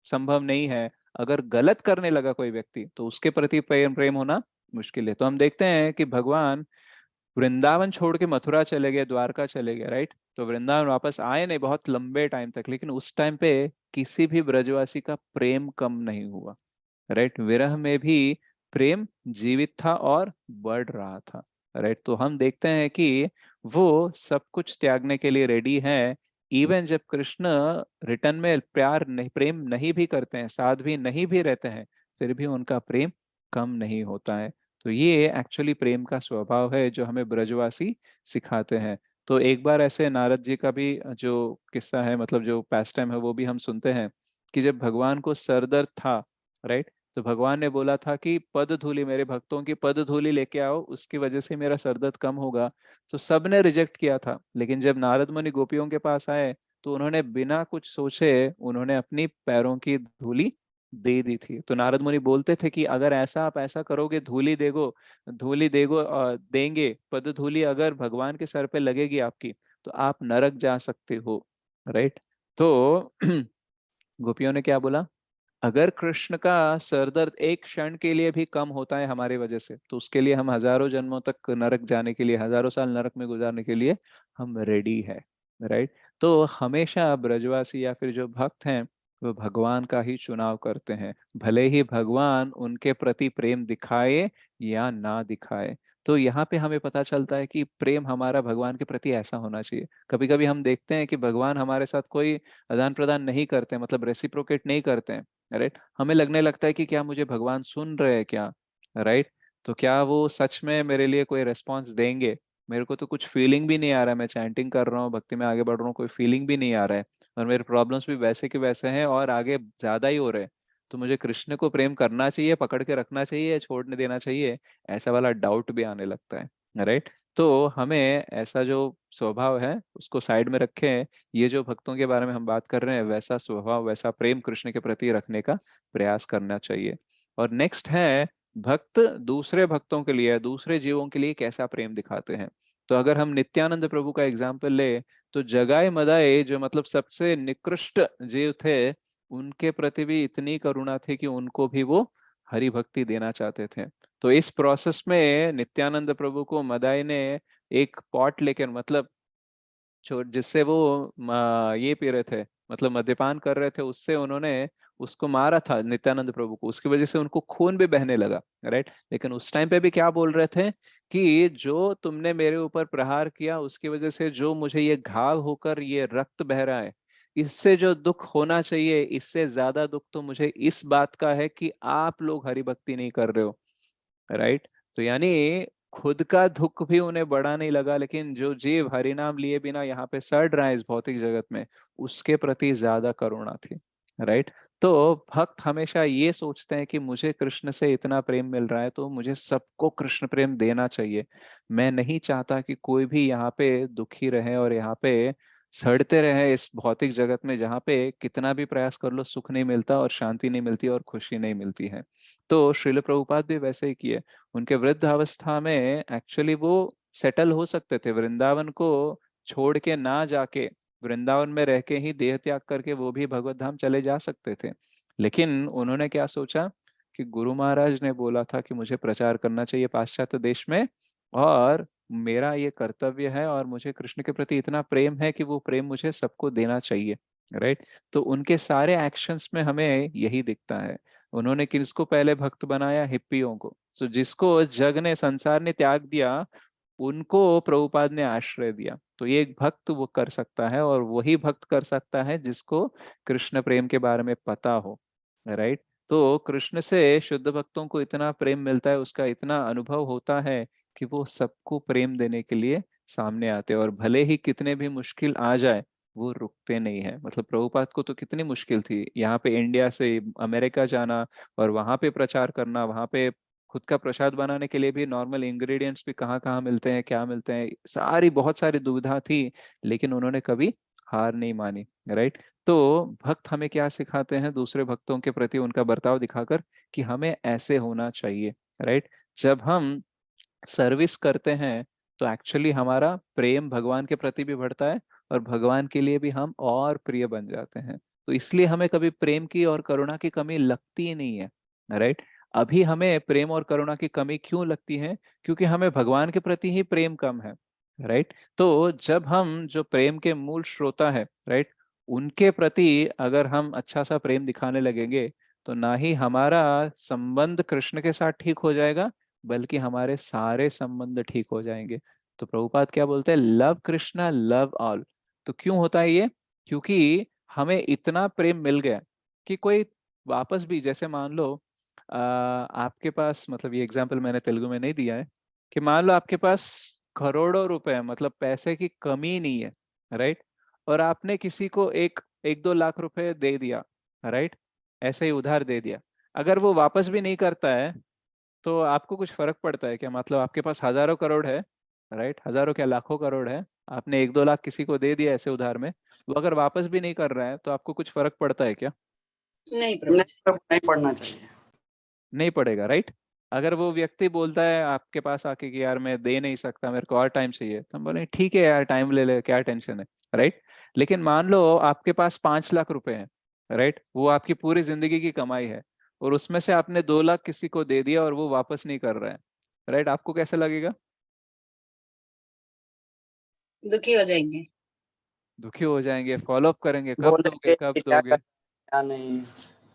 संभव नहीं है। अगर गलत करने लगा कोई व्यक्ति तो उसके प्रति प्रेम प्रेम होना मुश्किल है। तो हम देखते हैं कि भगवान वृंदावन छोड़ के मथुरा चले गए, द्वारका चले गए, राइट। तो वृंदावन वापस आए नहीं बहुत लंबे टाइम तक, लेकिन उस टाइम पे किसी भी ब्रजवासी का प्रेम कम नहीं हुआ, राइट। विरह में भी प्रेम जीवित था और बढ़ रहा था, राइट। तो हम देखते हैं कि वो सब कुछ त्यागने के लिए रेडी है। इवन जब कृष्ण रिटर्न में प्यार नहीं, प्रेम नहीं भी करते हैं, साथ भी नहीं भी रहते हैं, फिर भी उनका प्रेम कम नहीं होता है। तो ये एक्चुअली प्रेम का स्वभाव है जो हमें ब्रजवासी सिखाते हैं। तो एक बार ऐसे नारद जी का भी जो किस्सा है, मतलब जो पास टाइम है, वो भी हम सुनते हैं कि जब भगवान को सर दर्द था, राइट, तो भगवान ने बोला था कि पद धूलि, मेरे भक्तों की पद धूलि लेके आओ, उसकी वजह से मेरा सर दर्द कम होगा। तो सबने रिजेक्ट किया था, लेकिन जब नारद मुनि गोपियों के पास आए तो उन्होंने बिना कुछ सोचे उन्होंने अपनी पैरों की धूली दे दी थी। तो नारद मुनि बोलते थे कि अगर ऐसा आप ऐसा करोगे, देंगे पद धूलि अगर भगवान के सर पे लगेगी आपकी तो आप नरक जा सकते हो, राइट। तो गोपियों ने क्या बोला, अगर कृष्ण का सरदर्द एक क्षण के लिए भी कम होता है हमारी वजह से, तो उसके लिए हम हजारों जन्मों तक नरक जाने के लिए, हजारों साल नरक में गुजारने के लिए हम रेडी है। राइट। तो हमेशा ब्रजवासी या फिर जो भक्त हैं वो भगवान का ही चुनाव करते हैं, भले ही भगवान उनके प्रति प्रेम दिखाए या ना दिखाए। तो यहाँ पे हमें पता चलता है कि प्रेम हमारा भगवान के प्रति ऐसा होना चाहिए। कभी कभी हम देखते हैं कि भगवान हमारे साथ कोई आदान प्रदान नहीं करते, मतलब रेसिप्रोकेट नहीं करते हैं। राइट। हमें लगने लगता है कि क्या मुझे भगवान सुन रहे हैं क्या। राइट। तो क्या वो सच में मेरे लिए कोई रेस्पॉन्स देंगे। मेरे को तो कुछ फीलिंग भी नहीं आ रहा है, मैं चैंटिंग कर रहा हूँ, भक्ति में आगे बढ़ रहा हूँ, कोई फीलिंग भी नहीं आ रहा है, और मेरे प्रॉब्लम्स भी वैसे के वैसे हैं और आगे ज्यादा ही हो रहे हैं। तो मुझे कृष्ण को प्रेम करना चाहिए, पकड़ के रखना चाहिए या छोड़ने देना चाहिए, ऐसा वाला डाउट भी आने लगता है। राइट। तो हमें ऐसा जो स्वभाव है उसको साइड में रखें। ये जो भक्तों के बारे में हम बात कर रहे हैं, वैसा स्वभाव, वैसा प्रेम कृष्ण के प्रति रखने का प्रयास करना चाहिए। और नेक्स्ट है, भक्त दूसरे भक्तों के लिए, दूसरे जीवों के लिए कैसा प्रेम दिखाते हैं। तो अगर हम नित्यानंद प्रभु का एग्जाम्पल ले, तो जगाए मदाए जो मतलब सबसे निकृष्ट जीव थे, उनके प्रति भी इतनी करुणा थी कि उनको भी वो हरि भक्ति देना चाहते थे। तो इस प्रोसेस में नित्यानंद प्रभु को मदाई ने एक पॉट लेकर, मतलब जिससे वो ये पी रहे थे, मतलब मद्यपान कर रहे थे, उससे उन्होंने उसको मारा था नित्यानंद प्रभु को, उसकी वजह से उनको खून भी बहने लगा। राइट। लेकिन उस टाइम पे भी क्या बोल रहे थे कि जो तुमने मेरे ऊपर प्रहार किया उसकी वजह से जो मुझे ये घाव होकर ये रक्त बह रहा है, इससे जो दुख होना चाहिए, इससे ज्यादा दुख तो मुझे इस बात का है कि आप लोग हरि भक्ति नहीं कर रहे हो। राइट। तो यानी खुद का दुख भी उन्हें बड़ा नहीं लगा, लेकिन जो जीव हरि नाम लिए बिना यहाँ पे सड़ रहा है इस भौतिक जगत में, उसके प्रति ज्यादा करुणा थी। राइट। तो भक्त हमेशा ये सोचते हैं कि मुझे कृष्ण से इतना प्रेम मिल रहा है तो मुझे सबको कृष्ण प्रेम देना चाहिए। मैं नहीं चाहता कि कोई भी यहाँ पे दुखी रहे और यहाँ पे सड़ते रहे इस भौतिक जगत में, जहाँ पे कितना भी प्रयास कर लो सुख नहीं मिलता और शांति नहीं मिलती और खुशी नहीं मिलती है। तो श्रील प्रभुपाद भी वैसे ही किए। उनके वृद्ध अवस्था में एक्चुअली वो सेटल हो सकते थे, वृंदावन को छोड़ के ना जाके, वृंदावन में रह के ही देह त्याग करके वो भी भगवत धाम चले जा सकते थे। लेकिन उन्होंने क्या सोचा कि गुरु महाराज ने बोला था कि मुझे प्रचार करना चाहिए पाश्चात्य देश में, और मेरा ये कर्तव्य है, और मुझे कृष्ण के प्रति इतना प्रेम है कि वो प्रेम मुझे सबको देना चाहिए। राइट। तो उनके सारे एक्शंस में हमें यही दिखता है। उन्होंने किसको पहले भक्त बनाया, हिप्पियों को। सो जिसको जग ने, संसार ने त्याग दिया, उनको प्रभुपाद ने आश्रय दिया। तो ये एक भक्त वो कर सकता है, और वही भक्त कर सकता है जिसको कृष्ण प्रेम के बारे में पता हो। राइट। तो कृष्ण से शुद्ध भक्तों को इतना प्रेम मिलता है, उसका इतना अनुभव होता है कि वो सबको प्रेम देने के लिए सामने आते हैं, और भले ही कितने भी मुश्किल आ जाए वो रुकते नहीं है। मतलब प्रभुपाद को तो कितनी मुश्किल थी यहाँ पे इंडिया से अमेरिका जाना, और वहां पे प्रचार करना, वहां पे खुद का प्रसाद बनाने के लिए भी नॉर्मल इंग्रेडिएंट्स भी कहाँ कहाँ मिलते हैं, क्या मिलते हैं, सारी बहुत सारी दुविधा थी, लेकिन उन्होंने कभी हार नहीं मानी। राइट। तो भक्त हमें क्या सिखाते हैं दूसरे भक्तों के प्रति उनका बर्ताव दिखाकर, कि हमें ऐसे होना चाहिए। राइट। जब हम सर्विस करते हैं तो एक्चुअली हमारा प्रेम भगवान के प्रति भी बढ़ता है, और भगवान के लिए भी हम और प्रिय बन जाते हैं। तो इसलिए हमें कभी प्रेम की और करुणा की कमी लगती ही नहीं है। राइट। अभी हमें प्रेम और करुणा की कमी क्यों लगती है, क्योंकि हमें भगवान के प्रति ही प्रेम कम है। राइट। तो जब हम जो प्रेम के मूल श्रोता है, राइट, उनके प्रति अगर हम अच्छा सा प्रेम दिखाने लगेंगे, तो ना ही हमारा संबंध कृष्ण के साथ ठीक हो जाएगा, बल्कि हमारे सारे संबंध ठीक हो जाएंगे। तो प्रभुपाद क्या बोलते हैं, लव कृष्णा लव ऑल। तो क्यों होता है ये, क्योंकि हमें इतना प्रेम मिल गया कि कोई वापस भी, जैसे मान लो आपके पास, मतलब ये एग्जाम्पल मैंने तेलुगु में नहीं दिया है, कि मान लो आपके पास करोड़ों रुपए हैं, मतलब पैसे की कमी नहीं है। राइट। और आपने किसी को एक एक दो लाख रुपए दे दिया। राइट। ऐसे ही उधार दे दिया। अगर वो वापस भी नहीं करता है, तो आपको कुछ फर्क पड़ता है क्या। मतलब आपके पास हजारों करोड़ है, राइट, हजारों क्या लाखों करोड़ है, आपने एक दो लाख किसी को दे दिया ऐसे उधार में, वो अगर वापस भी नहीं कर रहा है तो आपको कुछ फर्क पड़ता है क्या। नहीं नहीं, प्रभु जी। तब नहीं पढ़ना चाहिए। नहीं पड़ेगा। राइट। अगर वो व्यक्ति बोलता है आपके पास आके कि यार मैं दे नहीं सकता, मेरे को और टाइम चाहिए, तो हम बोले ठीक है यार, टाइम ले ले, क्या टेंशन है। राइट। लेकिन मान लो आपके पास 5 लाख रुपए हैं, राइट, वो आपकी पूरी जिंदगी की कमाई है, और उसमें से आपने 2 लाख किसी को दे दिया और वो वापस नहीं कर रहा है, राइट, आपको कैसा लगेगा? दुखी हो जाएंगे। दुखी हो जाएंगे, फॉलो अप करेंगे, कब दोगे बोलेंगे कब कि क्या कर, दोगे। क्या नहीं,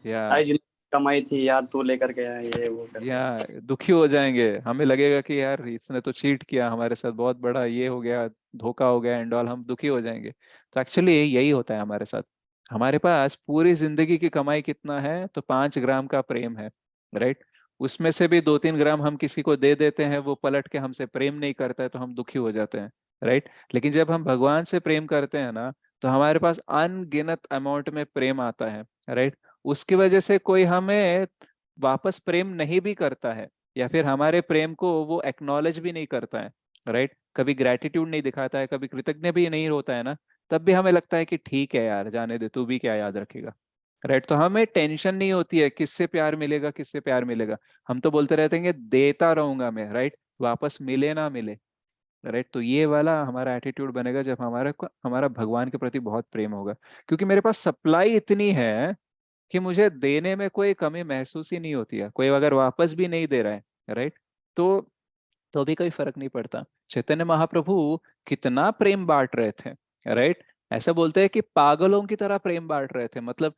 या सारी जिंदगी कमाई थी यार, तू लेकर गया ये वो या करके। दुखी हो जाएंगे, हमें लगेगा कि यार इसने तो चीट किया हमारे साथ, बहुत बड़ा ये हो गया, धोखा हो गया एंड ऑल, हम दुखी हो जाएंगे। तो एक्चुअली यही होता है हमारे साथ। हमारे पास पूरी जिंदगी की कमाई कितना है, तो 5 ग्राम का प्रेम है, राइट। उसमें से भी 2-3 ग्राम हम किसी को दे देते हैं, वो पलट के हमसे प्रेम नहीं करता है तो हम दुखी हो जाते हैं, राइट। लेकिन जब हम भगवान से प्रेम करते हैं ना, तो हमारे पास अनगिनत अमाउंट में प्रेम आता है, राइट। उसकी वजह से कोई हमें वापस प्रेम नहीं भी करता है, या फिर हमारे प्रेम को वो एक्नॉलेज भी नहीं करता है, राइट, कभी ग्रेटिट्यूड नहीं दिखाता है, कभी कृतज्ञ भी नहीं होता है ना, तब भी हमें लगता है कि ठीक है यार, जाने दे, तू भी क्या याद रखेगा, राइट। तो हमें टेंशन नहीं होती है किससे प्यार मिलेगा, किससे प्यार मिलेगा। हम तो बोलते रहते हैं कि देता रहूंगा मैं, राइट, वापस मिले ना मिले, राइट। तो ये वाला हमारा एटीट्यूड बनेगा जब हमारा भगवान के प्रति बहुत प्रेम होगा, क्योंकि मेरे पास सप्लाई इतनी है कि मुझे देने में कोई कमी महसूस ही नहीं होती है, कोई अगर वापस भी नहीं दे रहा है, राइट, तो भी कोई फर्क नहीं पड़ता। चैतन्य महाप्रभु कितना प्रेम बांट रहे थे, राइट। ऐसा बोलते हैं कि पागलों की तरह प्रेम बांट रहे थे, मतलब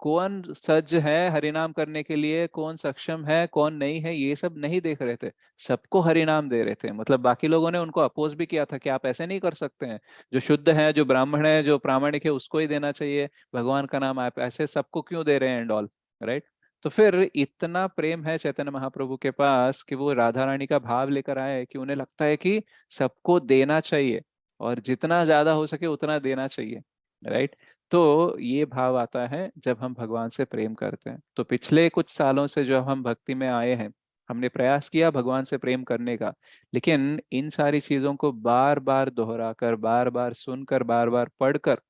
कौन सज्ज है हरिनाम करने के लिए, कौन सक्षम है कौन नहीं है, ये सब नहीं देख रहे थे, सबको हरिनाम दे रहे थे। मतलब बाकी लोगों ने उनको अपोज भी किया था कि आप ऐसे नहीं कर सकते हैं, जो शुद्ध है, जो ब्राह्मण है, जो प्रामाणिक है, उसको ही देना चाहिए भगवान का नाम, आप ऐसे सबको क्यों दे रहे हैं एंड ऑल, राइट। तो फिर इतना प्रेम है चैतन्य महाप्रभु के पास कि वो राधा रानी का भाव लेकर आए कि उन्हें लगता है कि सबको देना चाहिए, और जितना ज्यादा हो सके उतना देना चाहिए, राइट। तो ये भाव आता है जब हम भगवान से प्रेम करते हैं। तो पिछले कुछ सालों से जो हम भक्ति में आए हैं, हमने प्रयास किया भगवान से प्रेम करने का, लेकिन इन सारी चीजों को बार बार दोहरा कर, बार बार सुनकर, बार बार पढ़कर,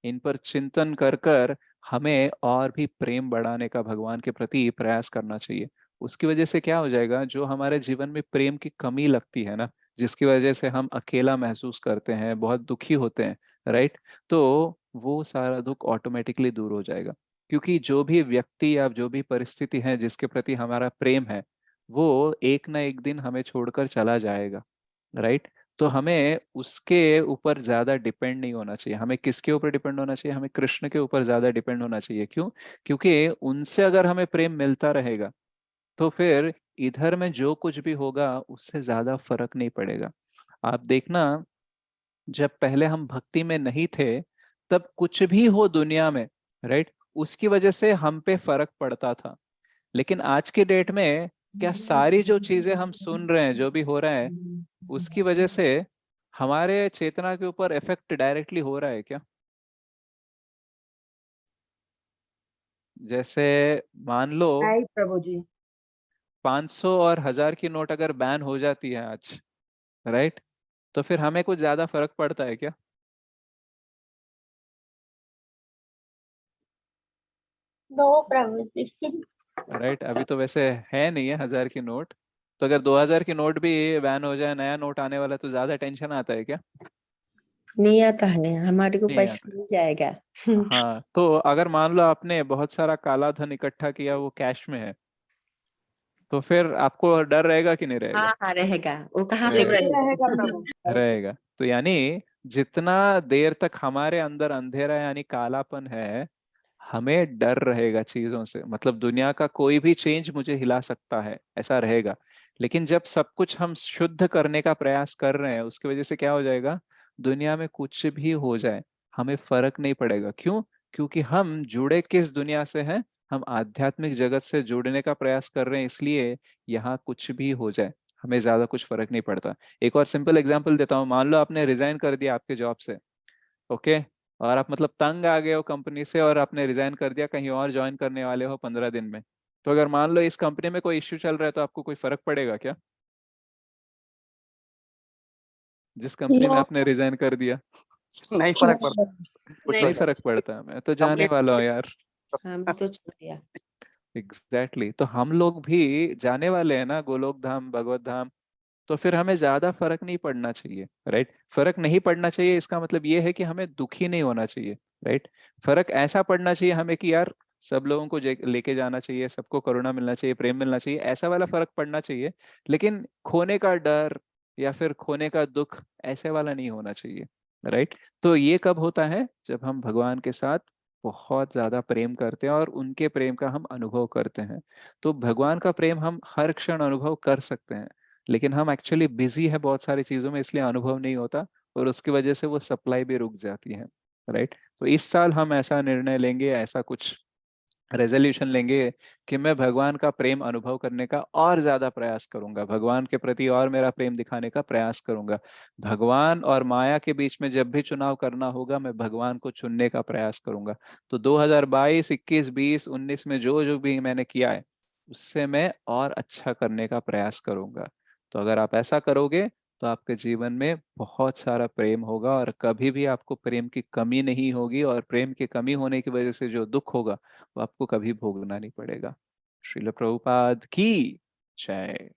इन पर चिंतन कर कर हमें और भी प्रेम बढ़ाने का भगवान के प्रति प्रयास करना चाहिए। उसकी वजह से क्या हो जाएगा, जो हमारे जीवन में प्रेम की कमी लगती है ना, जिसकी वजह से हम अकेला महसूस करते हैं, बहुत दुखी होते हैं, राइट, तो वो सारा दुख ऑटोमेटिकली दूर हो जाएगा। क्योंकि जो भी व्यक्ति या जो भी परिस्थिति है जिसके प्रति हमारा प्रेम है, वो एक ना एक दिन हमें छोड़कर चला जाएगा, राइट। तो हमें उसके ऊपर ज्यादा डिपेंड नहीं होना चाहिए। हमें किसके ऊपर डिपेंड होना चाहिए? हमें कृष्ण के ऊपर ज्यादा डिपेंड होना चाहिए। क्यों? क्योंकि उनसे अगर हमें प्रेम मिलता रहेगा, तो फिर इधर में जो कुछ भी होगा उससे ज्यादा फर्क नहीं पड़ेगा। आप देखना, जब पहले हम भक्ति में नहीं थे, तब कुछ भी हो दुनिया में, राइट, उसकी वजह से हम पे फर्क पड़ता था। लेकिन आज के डेट में क्या सारी जो चीजें हम सुन रहे हैं, जो भी हो रहा है, उसकी वजह से हमारे चेतना के ऊपर इफेक्ट डायरेक्टली हो रहा है क्या? जैसे मान लो नहीं प्रभु जी। 500 और 1000 की नोट अगर बैन हो जाती है आज, राइट, तो फिर हमें कुछ ज्यादा फर्क पड़ता है क्या? नो प्रभु जी। राइट, अभी तो वैसे है नहीं है 1000 की नोट, तो अगर 2000 की नोट भी बैन हो जाए, नया नोट आने वाला, तो ज्यादा टेंशन आता है क्या? नहीं आता है, हमारे को नहीं पैसा आता मिल जाएगा। है। हाँ, तो अगर मान लो आपने बहुत सारा काला धन इकट्ठा किया, वो कैश में है, तो फिर आपको डर रहेगा कि नहीं रहेगा? हाँ हाँ रहेगा, वो कहाँ पे जब रहेगा, रहेगा रहेगा। प्रभु। रहेगा। तो यानी जितना देर तक हमारे अंदर अंधेरा यानी कालापन है, हमें डर रहेगा चीजों से, मतलब दुनिया का कोई भी चेंज मुझे हिला सकता है, ऐसा रहेगा। लेकिन जब सब कुछ हम शुद्ध करने का प्रयास कर रहे हैं, उसकी वजह से क्या हो जाएगा, दुनिया में कुछ भी हो जाए हमें फर्क नहीं पड़ेगा। क्यों? क्योंकि हम जुड़े किस दुनिया से हैं, हम आध्यात्मिक जगत से जुड़ने का प्रयास कर रहे हैं, इसलिए यहाँ कुछ भी हो जाए हमें ज्यादा कुछ फर्क नहीं पड़ता। एक और सिंपल एग्जांपल देता हूँ। मान लो आपने रिजाइन कर दिया आपके जॉब से, ओके, और आप मतलब तंग आ गए हो कंपनी से, और आपने रिजाइन कर दिया, कहीं और ज्वाइन करने वाले हो 15 दिन में। तो अगर मान लो इस कंपनी में कोई इश्यू चल रहा है, तो आपको कोई फर्क पड़ेगा क्या? जिस कंपनी में नो आपने रिजाइन कर दिया, नहीं नो फर्क पड़ता कुछ नहीं हो नहीं जाए, फर्क प्रभु पड़ता, मैं तो जाने कंपनी। वाला हूँ यार। हाँ मैं तो छोड़ दिया। Exactly exactly. तो हम लोग भी जाने वाले हैं ना गोलोक धाम, भगवत धाम। तो फिर हमें ज्यादा फर्क नहीं पड़ना चाहिए, राइट। फर्क नहीं पड़ना चाहिए, इसका मतलब ये है कि हमें दुखी नहीं होना चाहिए। राइट। फर्क ऐसा पड़ना चाहिए हमें कि यार सब लोगों को लेके जाना चाहिए, सबको करुणा मिलना चाहिए, प्रेम मिलना चाहिए, ऐसा वाला फर्क पड़ना चाहिए। लेकिन खोने का डर या फिर खोने का दुख ऐसे वाला नहीं होना चाहिए, राइट। तो ये कब होता है? जब हम भगवान के साथ बहुत ज्यादा प्रेम करते हैं और उनके प्रेम का हम अनुभव करते हैं। तो भगवान का प्रेम हम हर क्षण अनुभव कर सकते हैं, लेकिन हम एक्चुअली बिजी है बहुत सारी चीजों में, इसलिए अनुभव नहीं होता और उसकी वजह से वो सप्लाई भी रुक जाती है, राइट। तो इस साल हम ऐसा निर्णय लेंगे, ऐसा कुछ रेजोल्यूशन लेंगे कि मैं भगवान का प्रेम अनुभव करने का और ज्यादा प्रयास करूंगा, भगवान के प्रति और मेरा प्रेम दिखाने का प्रयास करूंगा। भगवान और माया के बीच में जब भी चुनाव करना होगा, मैं भगवान को चुनने का प्रयास करूंगा। तो 2022, 21, 20, 19 में जो जो भी मैंने किया है उससे मैं और अच्छा करने का प्रयास करूंगा। तो अगर आप ऐसा करोगे तो आपके जीवन में बहुत सारा प्रेम होगा और कभी भी आपको प्रेम की कमी नहीं होगी, और प्रेम की कमी होने की वजह से जो दुख होगा वो आपको कभी भोगना नहीं पड़ेगा। श्रील प्रभुपाद की जय।